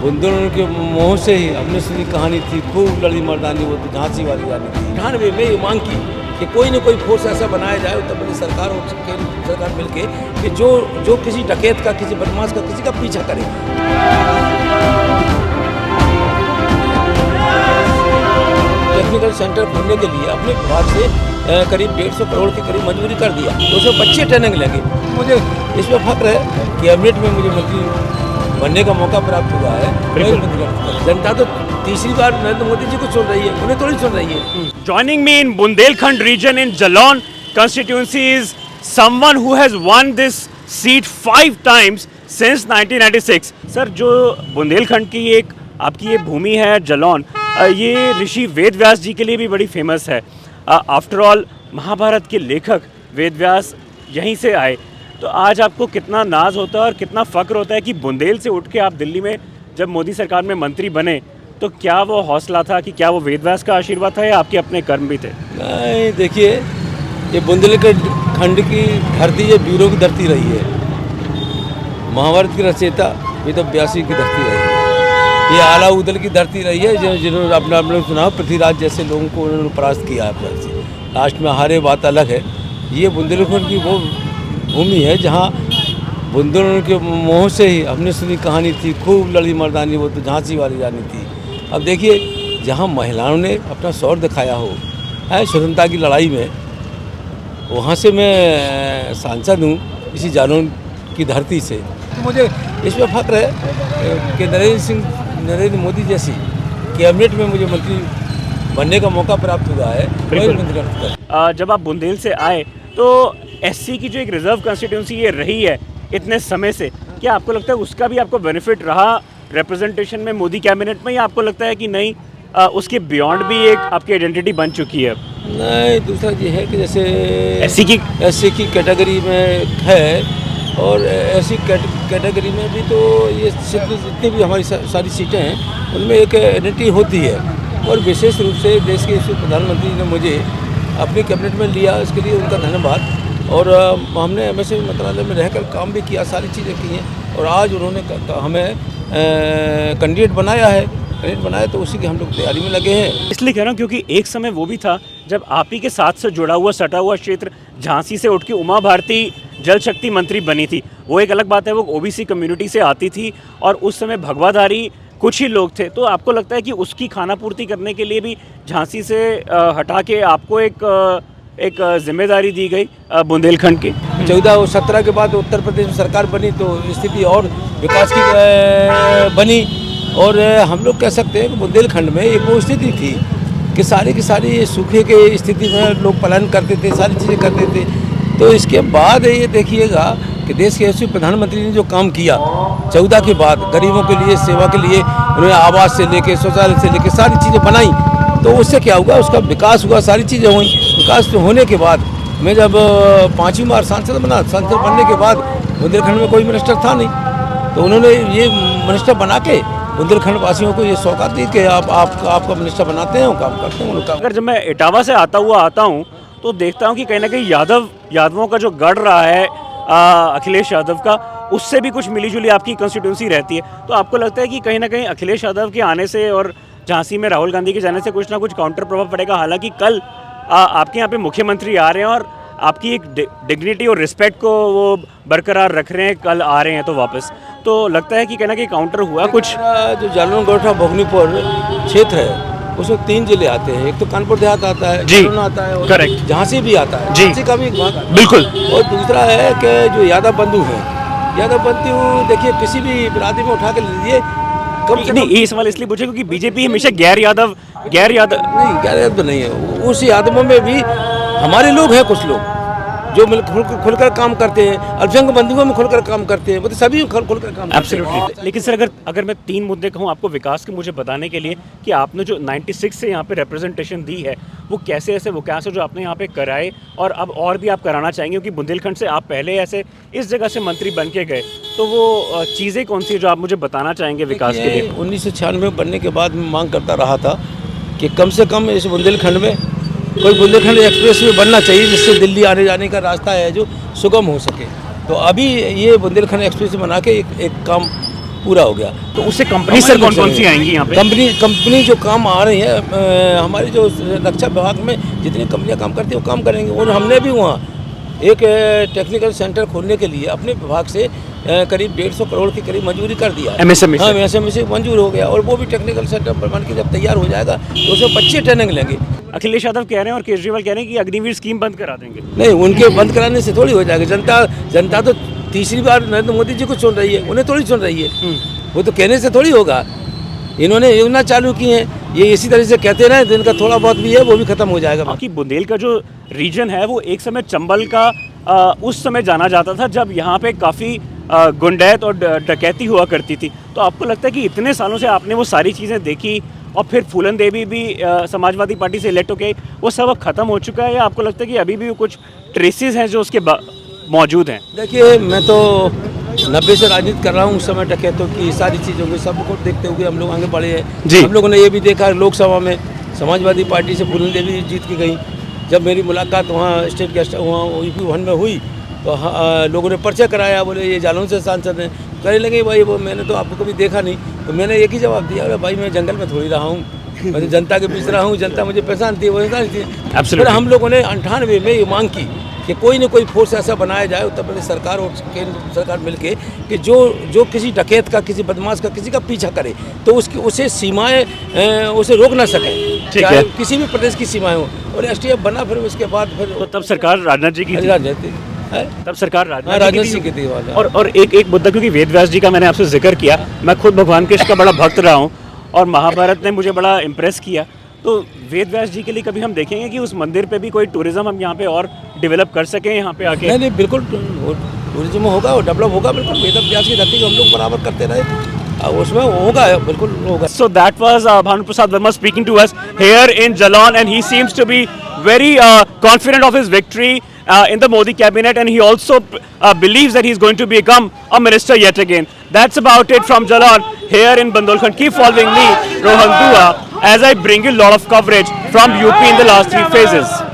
बुंदेलखंड के मोह से ही हमने सुनी कहानी थी, खूब लड़ी मर्दानी, वो तो झांसी वाली रानी थी। 98 में ये मांग की कि कोई न कोई फोर्स ऐसा बनाया जाए उत्तर प्रदेश सरकार और केंद्र सरकार मिलके कि जो किसी डकैत का, किसी बदमाश का, किसी का पीछा करे। टेक्निकल सेंटर खोलने के लिए अपने विभाग से करीब 150 करोड़ के करीब मंजूरी कर दिया। 200 बच्चे ट्रेनिंग लेंगे। मुझे इसमें फख्र है कि कैबिनेट में मुझे मंत्री बनने का मौका प्राप्त हुआ है। जनता तो तीसरी बार नरेंद्र मोदी जी को चुन रही है, उन्हें थोड़ी चुन रही है। Joining me in Bundelkhand region in Jalon constituency is someone who has won this seat 5 times since 1996. Sir, जो बुंदेलखंड की एक आपकी ये भूमि है जलौन, ये ऋषि वेद व्यास जी के लिए भी बड़ी फेमस है। आफ्टर ऑल महाभारत के लेखक वेद व्यास यहीं से आए, तो आज आपको कितना नाज होता है और कितना फ़ख्र होता है कि बुंदेल से उठ के आप दिल्ली में जब मोदी सरकार में मंत्री बने, तो क्या वो हौसला था कि क्या वो वेद व्यास का आशीर्वाद था या आपके अपने कर्म भी थे? नहीं, देखिए, ये बुंदेलखंड की धरती, ये वीरों की धरती रही है। महाभारत की रचयिता वेद व्यास की धरती रही है। ये आला उदल की धरती रही है, जिन्होंने आपने सुना पृथ्वीराज जैसे लोगों को उन्होंने परास्त किया है। लास्ट में हारे, बात अलग है। ये बुंदेलखंड की वो भूमि है जहाँ बुंदेलखंड के मोह से ही हमने सुनी कहानी थी, खूब लड़ी मर्दानी, वो तो झांसी वाली रानी थी। अब देखिए, जहाँ महिलाओं ने अपना शौर दिखाया हो है स्वतंत्रता की लड़ाई में, वहाँ से मैं सांसद हूँ, इसी जालौन की धरती से। तो मुझे इसमें फख्र है कि नरेंद्र मोदी जैसी कैबिनेट में मुझे मंत्री बनने का मौका प्राप्त हुआ है। जब आप बुंदेल से आए तो एससी की जो एक रिजर्व कॉन्स्टिट्यूंसी ये रही है इतने समय से, क्या आपको लगता है उसका भी आपको बेनिफिट रहा रिप्रेजेंटेशन में मोदी कैबिनेट में, या आपको लगता है कि नहीं उसके बियॉन्ड भी एक आपकी आइडेंटिटी बन चुकी है? नहीं, दूसरा ये है कि जैसे एससी की कैटेगरी में है, और ऐसी कैटेगरी में भी तो ये जितनी भी हमारी सारी सीटें हैं उनमें एक आइडेंटिटी होती है। और विशेष रूप से देश के प्रधानमंत्री ने मुझे अपनी कैबिनेट में लिया, इसके लिए उनका धन्यवाद। और हमने एमएसए मंत्रालय में रहकर काम भी किया, सारी चीज़ें की हैं, और आज उन्होंने हमें कैंडिडेट बनाया तो उसी की हम लोग तैयारी में लगे हैं। इसलिए कह रहा हूँ क्योंकि एक समय वो भी था जब आप ही के साथ से जुड़ा हुआ सटा हुआ क्षेत्र झांसी से उठ के उमा भारती जल शक्ति मंत्री बनी थी। वो एक अलग बात है, वो ओबीसी कम्युनिटी से आती थी और उस समय भगवाधारी कुछ ही लोग थे। तो आपको लगता है कि उसकी खाना पूर्ति करने के लिए भी झांसी से हटा के आपको एक जिम्मेदारी दी गई बुंदेलखंड की? 14 और 17 के बाद उत्तर प्रदेश में सरकार बनी तो स्थिति और विकास की बनी। और हम लोग कह सकते हैं कि बुंदेलखंड में एक वो स्थिति थी कि की सारी सूखे के स्थिति में लोग पलायन करते थे, सारी चीज़ें करते थे। तो इसके बाद ये देखिएगा कि देश के यशस्वी प्रधानमंत्री ने जो काम किया 14 के बाद, गरीबों के लिए, सेवा के लिए, उन्होंने आवास से लेके शौचालय से लेके सारी चीज़ें बनाई, तो उससे क्या हुआ, उसका विकास हुआ, सारी चीज़ें हुई। विकास होने के बाद मैं जब 5वीं बार सांसद बनने के बाद बुंदेलखंड में कोई मिनिस्टर था नहीं, तो उन्होंने ये मिनिस्टर बना के बुंदेलखंड वासियों को ये सौगात दी कि आपका मिनिस्टर बनाते हैं, काम करते हैं उनका। अगर जब मैं इटावा से आता हूँ तो देखता हूँ कि कहीं ना कहीं यादवों का जो गढ़ रहा है अखिलेश यादव का, उससे भी कुछ मिलीजुली आपकी कंस्टिट्यूंसी रहती है। तो आपको लगता है कि कहीं ना कहीं अखिलेश यादव के आने से और झांसी में राहुल गांधी के जाने से कुछ ना कुछ काउंटर प्रभाव पड़ेगा? हालांकि कल आपके यहाँ पे मुख्यमंत्री आ रहे हैं और आपकी एक डिग्निटी और रिस्पेक्ट को वो बरकरार रख रहे हैं, कल आ रहे हैं तो वापस, तो लगता है कि कहीं ना कहीं काउंटर हुआ कुछ? जो जालौन गोरठा भोगनीपुर क्षेत्र है उसमें 3 जिले आते हैं। एक तो कानपुर देहात आता है, जी आता है, करेक्ट, झांसी भी आता है, झांसी का भी एक भाग, बिल्कुल। और दूसरा है कि जो यादव बंधु हैं, यादव बंधु देखिए किसी भी बिरादरी में उठा के लीजिए, नहीं, ये सवाल इसलिए पूछे क्योंकि बीजेपी हमेशा गैर यादव नहीं, गैर यादव तो नहीं है, उस यादवों में भी हमारे लोग हैं, कुछ लोग जो खुलकर काम करते हैं, अल्पसंख्यक बंधुओं में खुलकर काम करते हैं, मतलब सभी खुलकर काम करते हैं। लेकिन सर अगर मैं 3 मुद्दे कहूँ आपको विकास के मुझे बताने के लिए कि आपने जो 96 से यहाँ पे रिप्रेजेंटेशन दी है, वो कैसे ऐसे विकास है जो आपने यहाँ पे कराए और अब और भी आप कराना चाहेंगे? क्योंकि बुंदेलखंड से आप पहले ऐसे इस जगह से मंत्री बन के गए, तो वो चीज़ें कौन सी है जो आप मुझे बताना चाहेंगे विकास के लिए? 1996 बनने के बाद मैं मांग करता रहा था कि कम से कम इस बुंदेलखंड में कोई बुंदेलखंड एक्सप्रेस वे बनना चाहिए जिससे दिल्ली आने जाने का रास्ता है जो सुगम हो सके। तो अभी ये बुंदेलखंड एक्सप्रेस बना के एक काम पूरा हो गया। तो उससे कंपनी सर कौन कौन सी आएंगी यहाँ पे? कंपनी जो काम आ रही है हमारी जो रक्षा विभाग में जितनी कंपनियां काम करती हैं वो काम करेंगे। और हमने भी वहाँ एक टेक्निकल सेंटर खोलने के लिए अपने विभाग से करीब 150 करोड़ की करीब मंजूरी कर दिया। MSME से? हाँ, MSME से मंजूर हो गया। और वो भी टेक्निकल सेंटर बन के जब तैयार हो जाएगा तो उसमें बच्चे ट्रेनिंग लेंगे। अखिलेश यादव कह रहे हैं और केजरीवाल कह रहे हैं कि अग्निवीर स्कीम बंद करा देंगे। नहीं, उनके बंद कराने से थोड़ी हो जाएगा। जनता तो तीसरी बार नरेंद्र मोदी जी को सुन रही है, उन्हें थोड़ी सुन रही है। वो तो कहने से थोड़ी होगा। इन्होंने योजना चालू की है, ये इसी तरह से कहते रहे तो इनका थोड़ा बहुत भी है वो भी खत्म हो जाएगा। बाकी बुंदेल का जो रीजन है वो एक समय चंबल का उस समय जाना जाता था जब यहाँ पे काफ़ी गुंडैत और डकैती हुआ करती थी। तो आपको लगता है कि इतने सालों से आपने वो सारी चीज़ें देखी और फिर फूलन देवी भी समाजवादी पार्टी से इलेक्ट होके वो सब खत्म हो चुका है, या आपको लगता है कि अभी भी कुछ ट्रेसेस हैं जो उसके मौजूद हैं? देखिए, मैं तो 90 से राजनीति कर रहा हूँ। उस समय डकैतों की सारी चीज़ों को सबको देखते हुए हम लोग आगे बढ़े हैं। हम लोगों ने ये भी देखा लोकसभा में समाजवादी पार्टी से फूलन देवी जीत के गई। जब मेरी मुलाकात वहाँ स्टेट गेस्ट वहाँ यूपी 1 में हुई तो लोगों ने पर्चा कराया, बोले ये जालौन से सांसद हैं। कहने लगे भाई वो मैंने तो आपको कभी देखा नहीं। तो मैंने एक ही जवाब दिया, अरे भाई मैं जंगल में थोड़ी रहा हूँ, मैं जनता के बीच रहा हूँ, जनता मुझे पहचानती है, वो पहचानती है। फिर हम लोगों ने 98 में ये मांग की कि कोई न कोई फोर्स ऐसा बनाया जाए उत्तर प्रदेश सरकार और केंद्र सरकार मिलके कि जो किसी डकैत का, किसी बदमाश का, किसी का पीछा करे तो उसे सीमाएं उसे रोक ना सके, चाहे किसी भी प्रदेश की सीमाएं हो। और STF बना, फिर उसके बाद फिर तो तब सरकार राजनाथ जी की थी? राजनीति तब सरकार राजनाथ सिंह की थी। और एक मुद्दा, क्योंकि वेद व्यास जी का मैंने आपसे जिक्र किया, मैं खुद भगवान कृष्ण का बड़ा भक्त रहा हूँ और महाभारत ने मुझे बड़ा इम्प्रेस किया। तो वेद व्यास जी के लिए कभी हम देखेंगे कि उस मंदिर पे भी कोई टूरिज्म हम यहाँ पे और डेवलप कर सकें यहाँ पे आके? नहीं, बिल्कुल टूरिज्म होगा और डेवलप होगा बिल्कुल। वेद व्यास की धरती को हम लोग बराबर करते रहे, उसमें होगा, बिल्कुल होगा। So that was Bhanu Prasad Verma speaking to us here in Jalan, and he seems to be very confident of his victory in the Modi cabinet, and he also believes that he's going to become a minister yet again. That's about it from Jalan here in Bandolkhand. Keep following me, Rohan Dua, as I bring you a lot of coverage from UP in the last 3 phases.